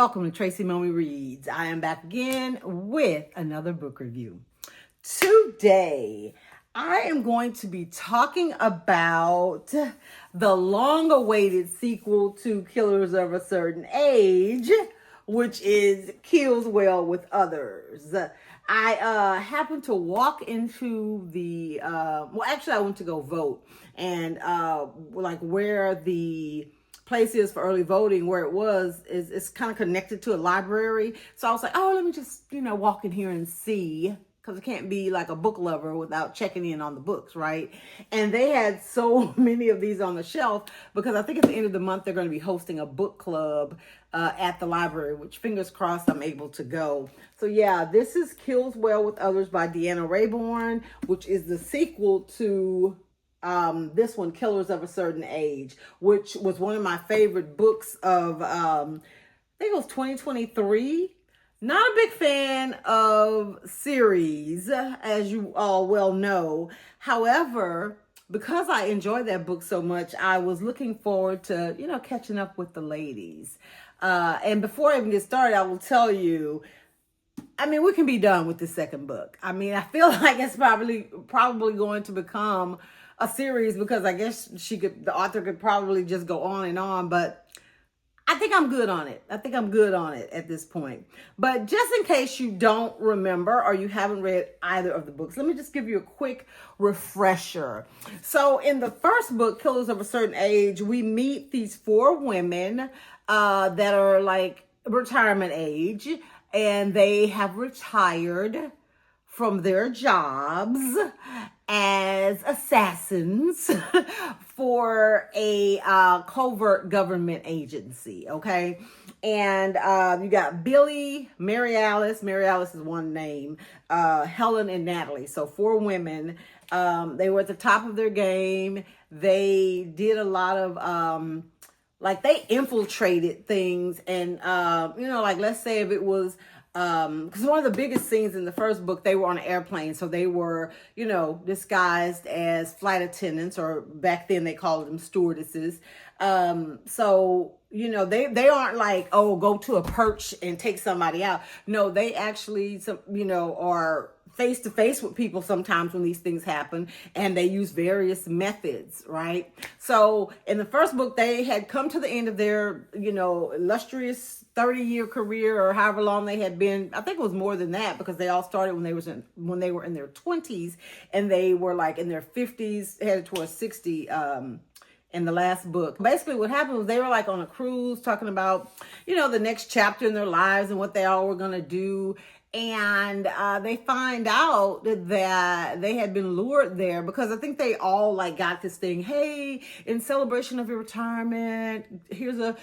Welcome to Tracy Mommy Reads. I am back again with another book review. Today, I am going to be talking about the long-awaited sequel to Killers of a Certain Age, which is Kills Well with Others. I happened to walk into the, I went to go vote, and where the place is for early voting, where it was, is it's kind of connected to a library. So I was like, oh, let me just, walk in here and see, because it can't be like a book lover without checking in on the books, right? And they had so many of these on the shelf, because I think at the end of the month, they're going to be hosting a book club at the library, which fingers crossed I'm able to go. So yeah, this is Kills Well with Others by Deanna Raybourn, which is the sequel to this one, Killers of a Certain Age, which was one of my favorite books of, I think it was 2023. Not a big fan of series, as you all well know. However, because I enjoyed that book so much, I was looking forward to, catching up with the ladies. And before I even get started, I will tell you, we can be done with the second book. I feel like it's probably going to become a series, because I guess the author could probably just go on, but I think I'm good on it. At this point. But just in case you don't remember or you haven't read either of the books, let me just give you a quick refresher. So in the first book, Killers of a Certain Age, we meet these four women that are like retirement age, and they have retired from their jobs as assassins for a covert government agency, okay? And you got Billy, Mary Alice is one name, Helen, and Natalie. So four women. They were at the top of their game. They did a lot of, they infiltrated things. And, let's say if it was, because one of the biggest scenes in the first book, they were on an airplane. So they were, disguised as flight attendants, or back then they called them stewardesses. They aren't like, oh, go to a perch and take somebody out. No, they actually, are face to face with people sometimes when these things happen, and they use various methods, right? So in the first book, they had come to the end of their, illustrious 30-year career, or however long they had been. I think it was more than that, because they all started when they were in their 20s, and they were like in their 50s, headed towards 60, in the last book. Basically what happened was they were like on a cruise talking about, the next chapter in their lives and what they all were going to do. And they find out that they had been lured there, because I think they all got this thing, hey, in celebration of your retirement, here's a,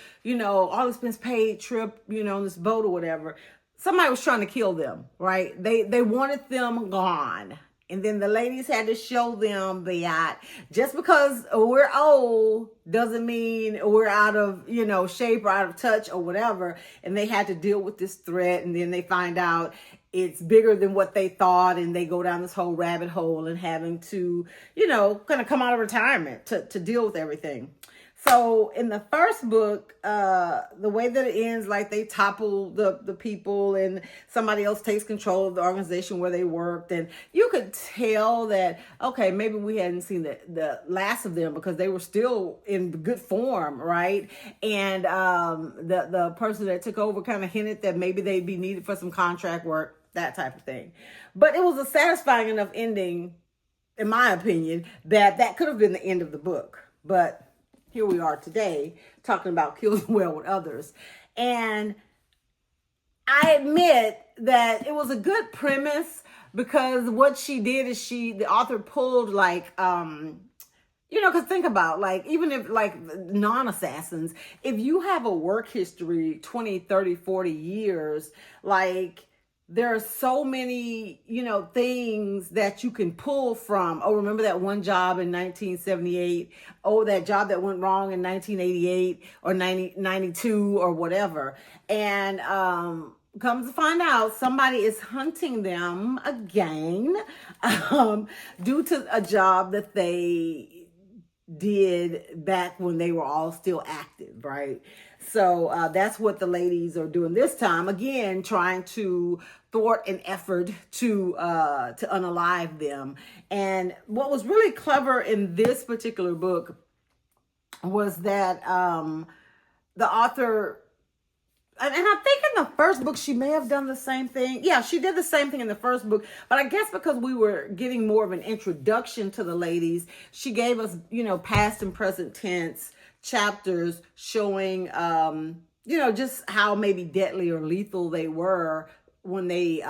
all expense paid trip, on this boat or whatever. Somebody was trying to kill them, right? They wanted them gone. And then the ladies had to show them that just because we're old doesn't mean we're out of, shape or out of touch or whatever. And they had to deal with this threat. And then they find out it's bigger than what they thought. And they go down this whole rabbit hole and having to, kind of come out of retirement to deal with everything. So in the first book, the way that it ends, they topple the people, and somebody else takes control of the organization where they worked. And you could tell that, okay, maybe we hadn't seen the last of them, because they were still in good form, right? And the person that took over kind of hinted that maybe they'd be needed for some contract work, that type of thing. But it was a satisfying enough ending, in my opinion, that could have been the end of the book. But here we are today talking about Kills Well with Others. And I admit that it was a good premise, because what she did is the author pulled because think about, even if non-assassins, if you have a work history, 20, 30, 40 years, there are so many, things that you can pull from. Oh, remember that one job in 1978? Oh, that job that went wrong in 1988 or 92 or whatever. And comes to find out, somebody is hunting them again due to a job that they did back when they were all still active, right? So that's what the ladies are doing this time. Again, trying to thwart an effort to unalive them. And what was really clever in this particular book was that the author, and I think in the first book she may have done the same thing. Yeah, she did the same thing in the first book, but I guess because we were getting more of an introduction to the ladies, she gave us, past and present tense chapters showing, just how maybe deadly or lethal they were when they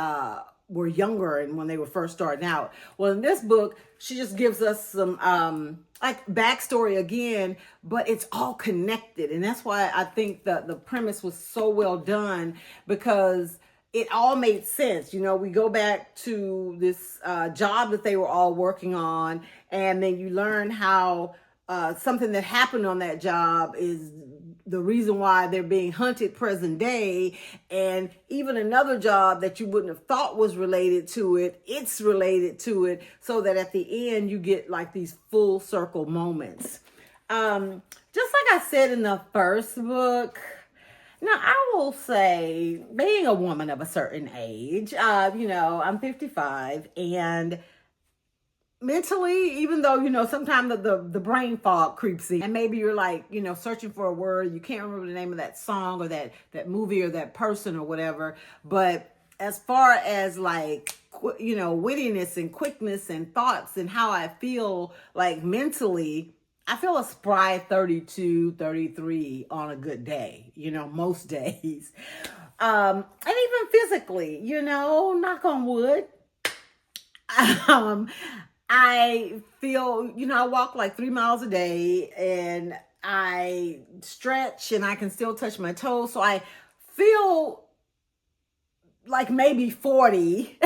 were younger and when they were first starting out. Well, in this book, she just gives us some like backstory again, but it's all connected. And that's why I think the premise was so well done, because it all made sense. We go back to this job that they were all working on, and then you learn how something that happened on that job is the reason why they're being hunted present day. And even another job that you wouldn't have thought was related to it, it's related to it, so that at the end you get like these full circle moments. Just like I said in the first book, now I will say, being a woman of a certain age, I'm 55, and mentally, even though, sometimes the brain fog creeps in, and maybe you're like, searching for a word, you can't remember the name of that song or that movie or that person or whatever. But as far as like, wittiness and quickness and thoughts and how I feel like mentally, I feel a spry 32, 33 on a good day, most days. And even physically, knock on wood. I feel, I walk like 3 miles a day, and I stretch and I can still touch my toes. So I feel like maybe 40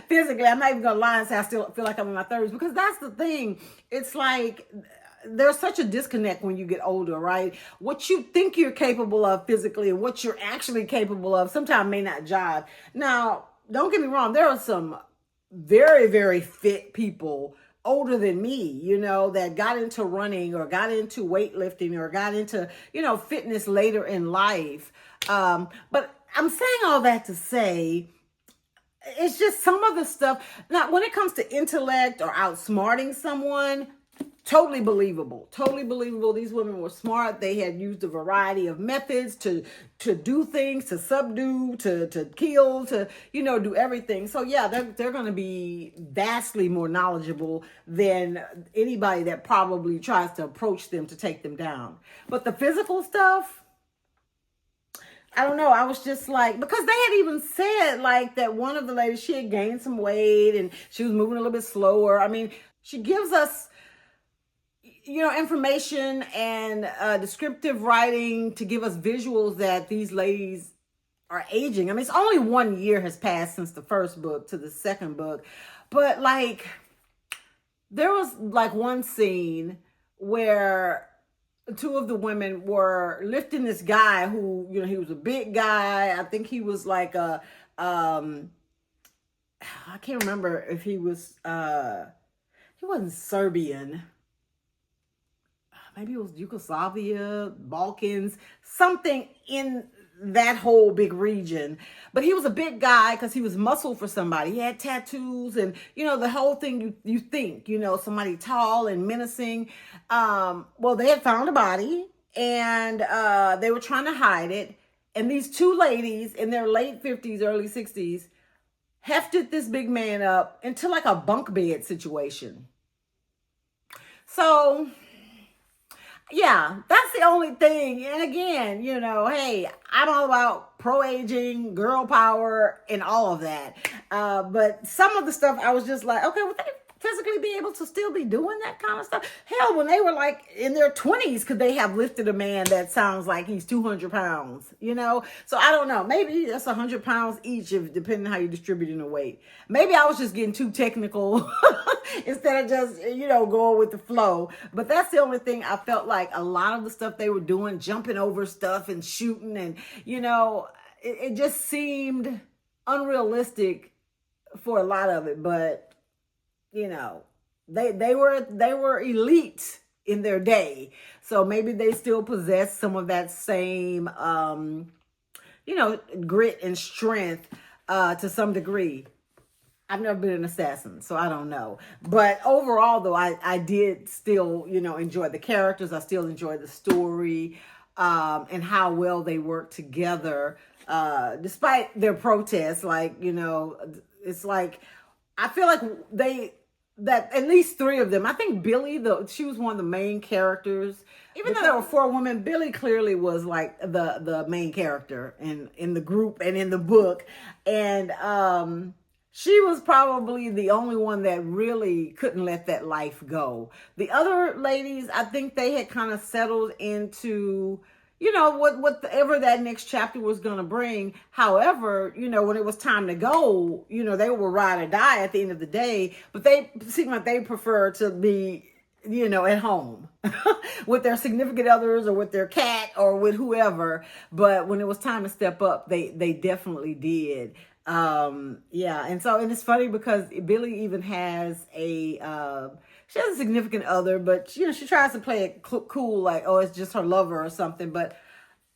physically. I'm not even gonna lie and say I still feel like I'm in my 30s, because that's the thing. It's like there's such a disconnect when you get older, right? What you think you're capable of physically and what you're actually capable of sometimes may not jive. Now, don't get me wrong, there are some very, very fit people older than me, that got into running or got into weightlifting or got into, fitness later in life. But I'm saying all that to say, it's just some of the stuff. Now, when it comes to intellect or outsmarting someone, totally believable. Totally believable. These women were smart. They had used a variety of methods to do things, to subdue, to kill, to, do everything. So yeah, they're going to be vastly more knowledgeable than anybody that probably tries to approach them to take them down. But the physical stuff, I don't know. I was just like, because they had even said like that one of the ladies, she had gained some weight and she was moving a little bit slower. I mean, she gives us information and descriptive writing to give us visuals that these ladies are aging. I mean, it's only 1 year has passed since the first book to the second book, but like there was like one scene where two of the women were lifting this guy who, he was a big guy. I think he was like I can't remember if he wasn't Serbian. Maybe it was Yugoslavia, Balkans, something in that whole big region. But he was a big guy because he was muscle for somebody. He had tattoos and, the whole thing you think, somebody tall and menacing. Well, they had found a body and they were trying to hide it. And these two ladies in their late 50s, early 60s, hefted this big man up into like a bunk bed situation. So yeah, that's the only thing. And again, hey, I'm all about pro-aging, girl power, and all of that. But some of the stuff I was just like, okay, would they physically be able to still be doing that kind of stuff? Hell, when they were like in their 20s, could they have lifted a man that sounds like he's 200 pounds, So I don't know. Maybe that's 100 pounds each, depending on how you're distributing the weight. Maybe I was just getting too technical instead of just, going with the flow. But that's the only thing I felt like a lot of the stuff they were doing, jumping over stuff and shooting and, it just seemed unrealistic for a lot of it. But, they were elite in their day. So maybe they still possess some of that same, grit and strength to some degree. I've never been an assassin, so I don't know. But overall, though, I did still, enjoy the characters. I still enjoy the story and how well they work together, despite their protests. It's like, I feel like that at least three of them, I think Billy, she was one of the main characters. Even though there were four women, Billy clearly was like the main character in the group and in the book. And she was probably the only one that really couldn't let that life go. The other ladies, I think they had kind of settled into, whatever that next chapter was going to bring. However, when it was time to go, they were ride or die at the end of the day. But they seemed like they preferred to be, at home with their significant others or with their cat or with whoever. But when it was time to step up, they definitely did. And it's funny because Billy even has she has a significant other, but she tries to play it cool, like, oh, it's just her lover or something. But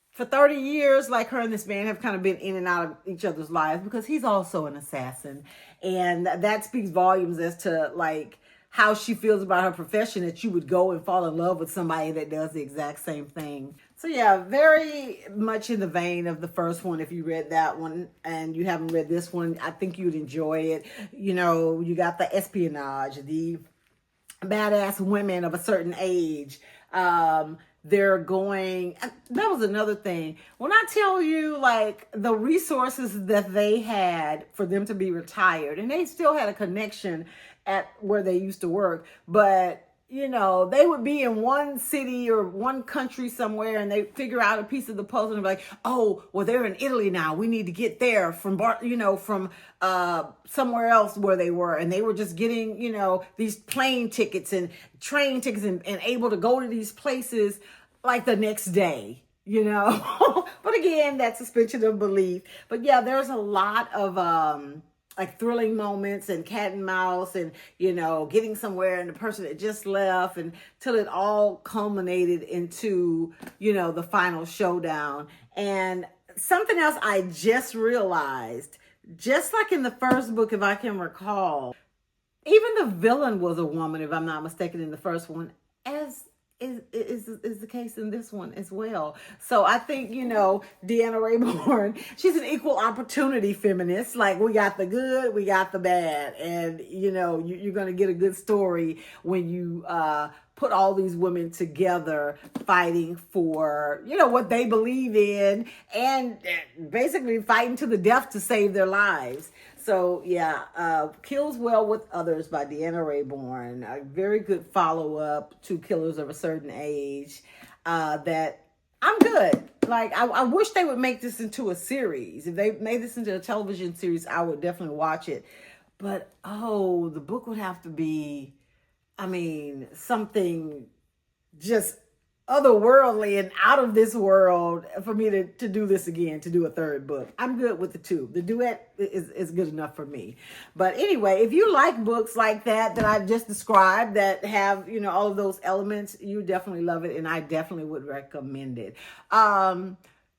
for 30 years, like, her and this man have kind of been in and out of each other's lives because he's also an assassin. And that speaks volumes as to, like, how she feels about her profession, that you would go and fall in love with somebody that does the exact same thing. So yeah, very much in the vein of the first one. If you read that one and you haven't read this one, I think you'd enjoy it. You got the espionage, the badass women of a certain age. They're going, that was another thing. When I tell you, like, the resources that they had for them to be retired, and they still had a connection at where they used to work, but they would be in one city or one country somewhere, and they figure out a piece of the puzzle and be like, oh, well, they're in Italy now. We need to get there from somewhere else where they were. And they were just getting, these plane tickets and train tickets and able to go to these places like the next day, But again, that's suspension of belief. But yeah, there's a lot of, like, thrilling moments and cat and mouse and, getting somewhere and the person that just left, and till it all culminated into, the final showdown. And something else I just realized, just like in the first book, if I can recall, even the villain was a woman, if I'm not mistaken, in the first one, as is the case in this one as well. So I think, Deanna Raybourn, she's an equal opportunity feminist. Like, we got the good, we got the bad. And, you're going to get a good story when you put all these women together fighting for, what they believe in, and basically fighting to the death to save their lives. So yeah, Kills Well with Others by Deanna Raybourn. A very good follow-up to Killers of a Certain Age. That I'm good. Like, I wish they would make this into a series. If they made this into a television series, I would definitely watch it. But, the book would have to be, something just otherworldly and out of this world for me to do this again, to do a third book. I'm good with the two. The duet is good enough for me. But anyway, if you like books like that I just described, that have, all of those elements, you definitely love it, and I definitely would recommend it.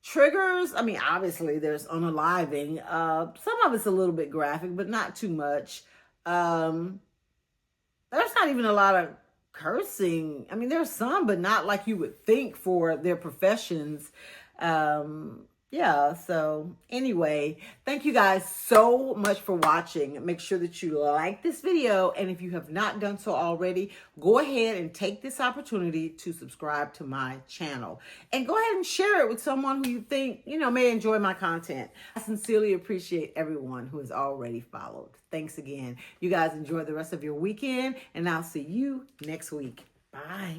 Triggers, obviously there's unaliving. Some of it's a little bit graphic, but not too much. There's not even a lot of cursing. There's some, but not like you would think for their professions. So anyway, thank you guys so much for watching. Make sure that you like this video, and if you have not done so already, go ahead and take this opportunity to subscribe to my channel, and go ahead and share it with someone who you think may enjoy my content. I sincerely appreciate everyone who has already followed. Thanks again. You guys enjoy the rest of your weekend, and I'll see you next week. Bye.